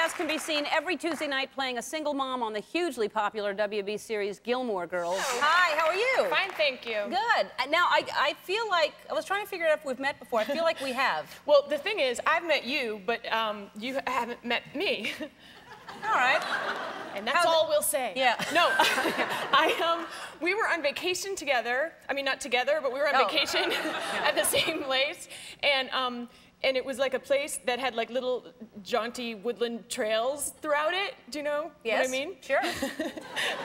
guest can be seen every Tuesday night playing a single mom on the hugely popular WB series Gilmore Girls. Hi, how are you? Fine, thank you. Good. Now, I feel like, I was trying to figure out if we've met before. I feel like we have. Well, the thing is, I've met you, but you haven't met me. All right. And that's all we'll say. Yeah. No, we were on vacation together. I mean, not together, but we were on vacation at the same place. And it was like a place that had like little jaunty woodland trails throughout it. Do you know what I mean? Sure.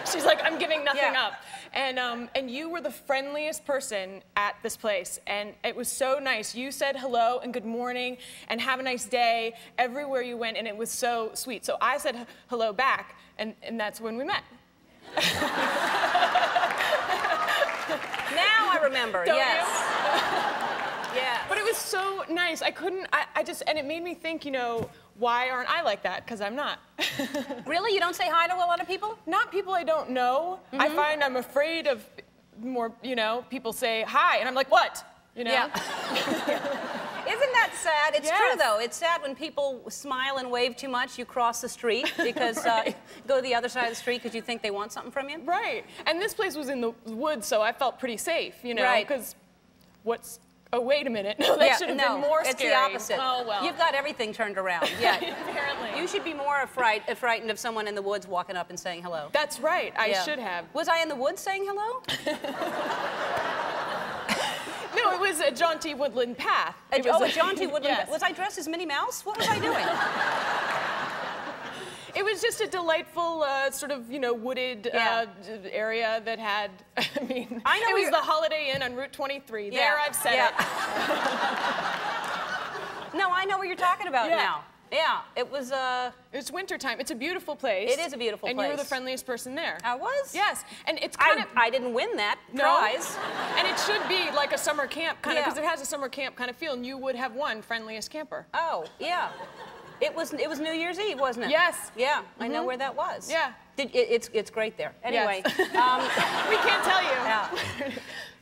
She's like, I'm giving nothing up. And you were the friendliest person at this place. And it was so nice. You said hello and good morning and have a nice day everywhere you went. And it was so sweet. So I said hello back. And that's when we met. Now I remember, Don't yes. you? Yeah. But it was so nice. I couldn't, and it made me think, you know, why aren't I like that? Because I'm not. Really? You don't say hi to a lot of people? Not people I don't know. I find I'm afraid of more, you know, people say hi, and I'm like, what? You know? Yeah. Isn't that sad? It's true, though. It's sad when people smile and wave too much, you cross the street because go to the other side of the street because you think they want something from you. Right. And this place was in the woods, so I felt pretty safe, you know? Right. Because what's... Oh, wait a minute. No, that should have been more scary. It's the opposite. Oh, well. You've got everything turned around. Yeah. Apparently. You should be more frightened of someone in the woods walking up and saying hello. That's right. I should have. Was I in the woods saying hello? No, it was a jaunty woodland path. A jaunty woodland path. Was I dressed as Minnie Mouse? What was I doing? It was just a delightful, sort of, you know, wooded area that had, I mean, it was the Holiday Inn on Route 23. Yeah. There, I've said it. No, I know what you're talking about now. Yeah, it was, It's wintertime. It's a beautiful place. It is a beautiful place. And you were the friendliest person there. I was? Yes. And it's kind of... I didn't win that prize. And it should be like a summer camp kind of, because it has a summer camp kind of feel, and you would have won friendliest camper. Oh, yeah. It was New Year's Eve, wasn't it? Yes. Yeah, I know where that was. Yeah. It's great there. Anyway. Yes. We can't tell you. Yeah.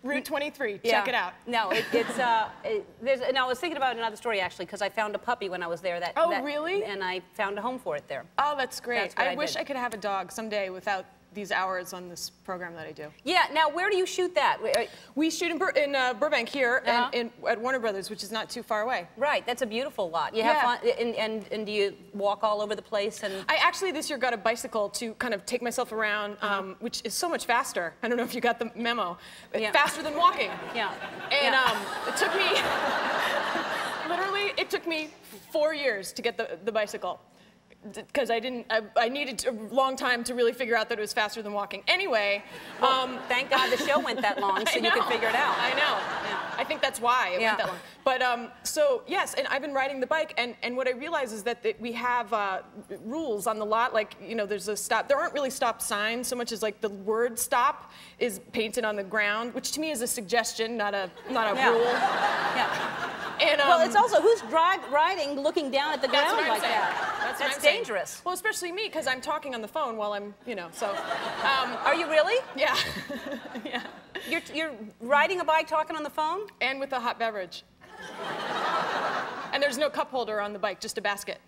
Route 23. Check it out. No, I was thinking about another story actually because I found a puppy when I was there. Really? And I found a home for it there. Oh, that's great. That's I wish I could have a dog someday without these hours on this program that I do. Yeah. Now, where do you shoot that? We shoot in Burbank here and at Warner Brothers, which is not too far away. Right. That's a beautiful lot. You have fun, and do you walk all over the place? And I actually this year got a bicycle to kind of take myself around, which is so much faster. I don't know if you got the memo. Faster than walking. Yeah. And it took me literally. It took me 4 years to get the bicycle. Because I needed a long time to really figure out that it was faster than walking. Anyway, thank God the show went that long so you could figure it out. I know. Yeah. I think that's why it went that long. But so yes, and I've been riding the bike, and what I realize is that we have rules on the lot. Like, you know, there's a stop. There aren't really stop signs so much as like the word "stop" is painted on the ground, which to me is a suggestion, not a rule. Yeah. And, well, it's also who's riding looking down at the ground like that. That's dangerous. Well, especially me, because I'm talking on the phone while I'm, you know, so. Are you really? Yeah. Yeah. You're riding a bike talking on the phone? And with a hot beverage. And there's no cup holder on the bike, just a basket.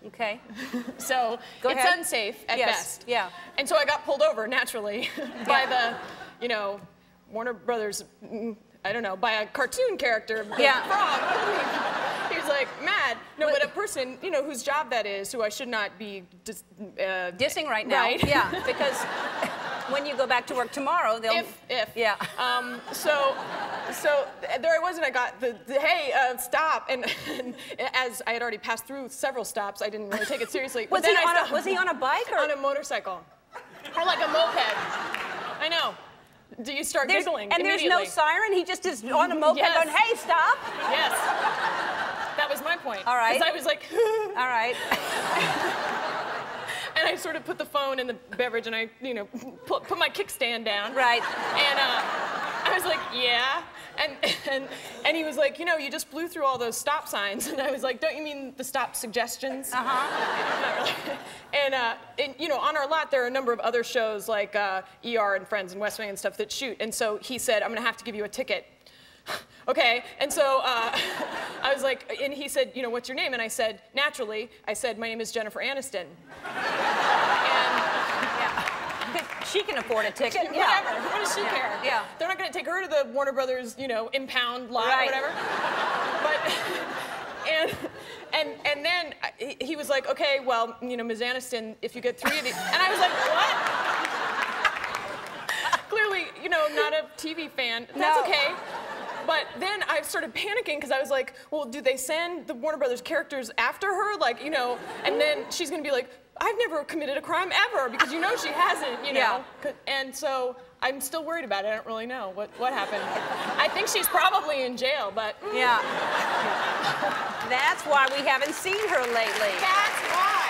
Okay. So it's unsafe at best. Yeah. And so I got pulled over, naturally, by the, you know, Warner Brothers, I don't know, by a cartoon character, Frog. He was like, mad. No, but a person, you know, whose job that is, who I should not be dissing right now. Right. Yeah, because when you go back to work tomorrow, they'll... If. Yeah. So there I was, and I got the hey, stop. And as I had already passed through several stops, I didn't really take it seriously. Was he on a bike or? On a motorcycle. Or like a moped. I know. Do you start giggling and there's no siren? He just is on a moped going, hey, stop? Yes. That was my point. All right. Because I was like, all right. And I sort of put the phone in the beverage, and I, you know, put my kickstand down. Right. And I was like, yeah. And he was like, you know, you just blew through all those stop signs. And I was like, don't you mean the stop suggestions? Uh-huh. And, you know, on our lot, there are a number of other shows like ER and Friends and West Wing and stuff that shoot. And so he said, I'm going to have to give you a ticket. Okay, and so I was like, and he said, you know, what's your name? And I said, naturally, I said, my name is Jennifer Aniston. She can afford a ticket. Whatever. What does she care? Yeah. They're not going to take her to the Warner Brothers, you know, impound lot or whatever. But and then he was like, okay, well, you know, Ms. Aniston, if you get 3 of these, and I was like, what? Clearly, you know, not a TV fan. That's okay. But then I started panicking because I was like, well, do they send the Warner Brothers characters after her? Like, you know, and then she's going to be like, I've never committed a crime ever, because you know she hasn't, you know. Yeah. And so I'm still worried about it. I don't really know what happened. I think she's probably in jail, but... Yeah. That's why we haven't seen her lately. That's why.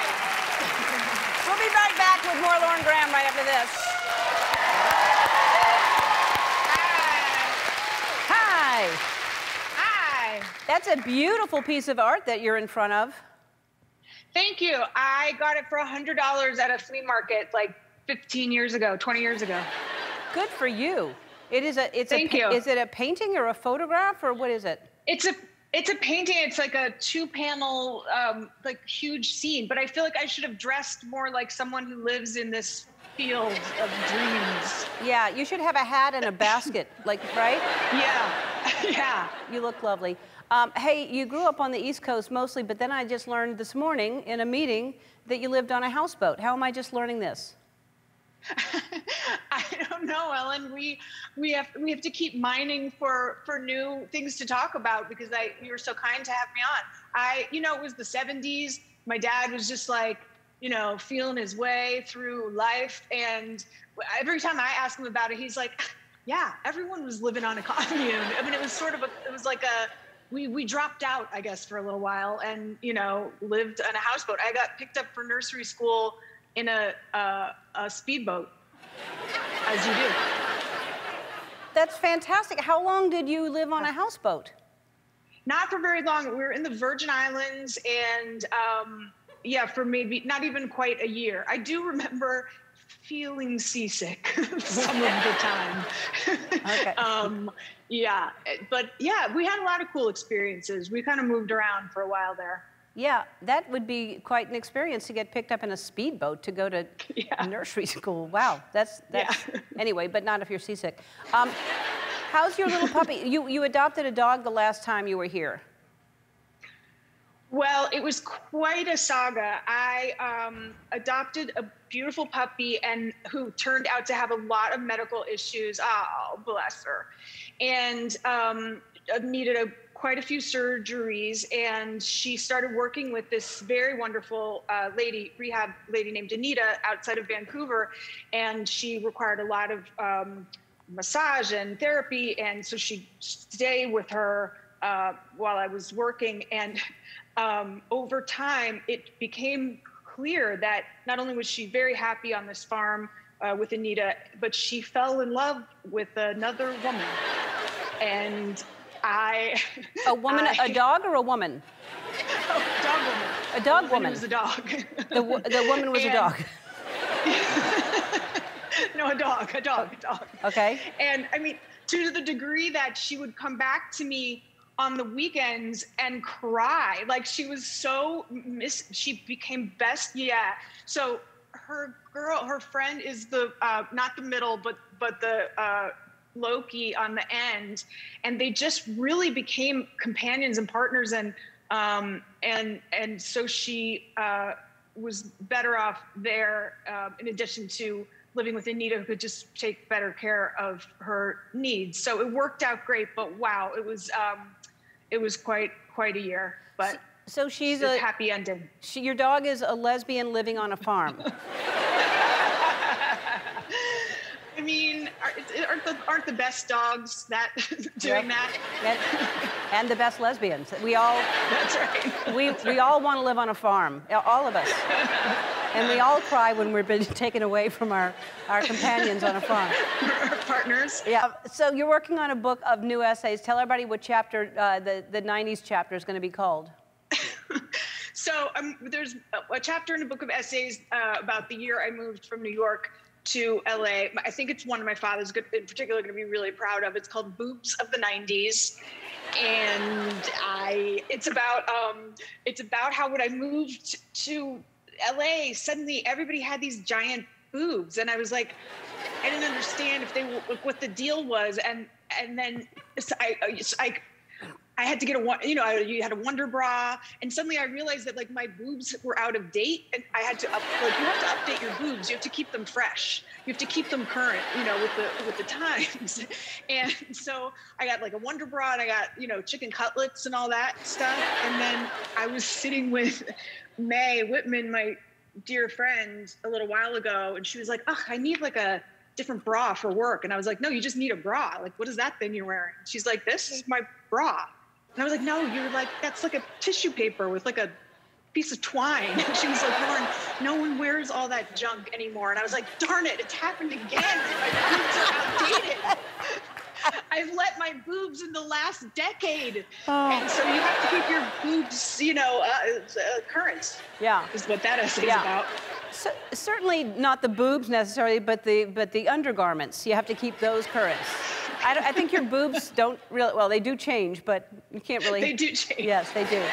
We'll be right back with more Lauren Graham right after this. Hi. Hi. That's a beautiful piece of art that you're in front of. Thank you. I got it for $100 at a flea market like 15 years ago, 20 years ago. Good for you. Thank you. Is it a painting or a photograph, or what is it? It's a painting. It's like a 2-panel, like huge scene. But I feel like I should have dressed more like someone who lives in this field of dreams. Yeah, you should have a hat and a basket, like, right? Yeah, yeah. You look lovely. Hey, you grew up on the East Coast mostly, but then I just learned this morning in a meeting that you lived on a houseboat. How am I just learning this? I don't know, Ellen. We have to keep mining for new things to talk about, because you were so kind to have me on. You know, it was the 70s. My dad was just like, you know, feeling his way through life, and every time I ask him about it, he's like, yeah, everyone was living on a commune. I mean, it was like we dropped out, I guess, for a little while, and, you know, lived on a houseboat. I got picked up for nursery school in a speedboat, as you do. That's fantastic. How long did you live on a houseboat? Not for very long. We were in the Virgin Islands, and yeah, for maybe not even quite a year. I do remember feeling seasick some of the time. Okay. Yeah, but yeah, we had a lot of cool experiences. We kind of moved around for a while there. Yeah, that would be quite an experience to get picked up in a speedboat to go to nursery school. Wow, that's anyway, but not if you're seasick. How's your little puppy? You adopted a dog the last time you were here. Well, it was quite a saga. I adopted a beautiful puppy who turned out to have a lot of medical issues. Oh, bless her. And needed quite a few surgeries. And she started working with this very wonderful rehab lady named Anita outside of Vancouver. And she required a lot of massage and therapy. And so she'd stay with her while I was working. And over time, it became clear that not only was she very happy on this farm with Anita, but she fell in love with another woman. And a dog or a woman? A dog woman. A dog woman. It was a dog. The woman was a dog. No, a dog. Okay. And I mean, to the degree that she would come back to me on the weekends and cry, like she was so she became best. Yeah. So her friend is the not the middle, but the Loki on the end, and they just really became companions and partners, and so she was better off there, in addition to living with Anita, who could just take better care of her needs. So it worked out great, but wow, it was quite a year, but so she's a happy ending. Your dog is a lesbian living on a farm. I mean, aren't the best dogs that doing that? And the best lesbians. We all. That's right. We all want to live on a farm, all of us. And we all cry when we're being taken away from our companions on a farm. Our partners. Yeah. So you're working on a book of new essays. Tell everybody what chapter the 90s chapter is going to be called. So there's a chapter in a book of essays about the year I moved from New York to LA. I think it's one of my father's in particular going to be really proud of. It's called Boobs of the 90s. And it's about how when I moved to LA, suddenly everybody had these giant boobs, and I was like, I didn't understand if what the deal was, and then I had to get you had a Wonder Bra, and suddenly I realized that like my boobs were out of date, and I had to you have to update your boobs. You have to keep them fresh. You have to keep them current, with the times. And so I got like a Wonder Bra, and I got chicken cutlets and all that stuff. And then I was sitting with May Whitman, my dear friend, a little while ago, and she was like, "Oh, I need like a different bra for work." And I was like, "No, you just need a bra. Like, what is that thing you're wearing?" She's like, "This is my bra." And I was like, "No, you're like, that's like a tissue paper with like a piece of twine." And she was like, "Lauren, no one wears all that junk anymore." And I was like, "Darn it, it's happened again. My boobs are outdated. I've let my boobs in the last decade." And so you have to keep your boobs, current. Yeah. Is what that essay is about. So, certainly not the boobs necessarily, but the undergarments. You have to keep those current. I think your boobs don't really, well, they do change, but you can't really. They do change. Yes, they do.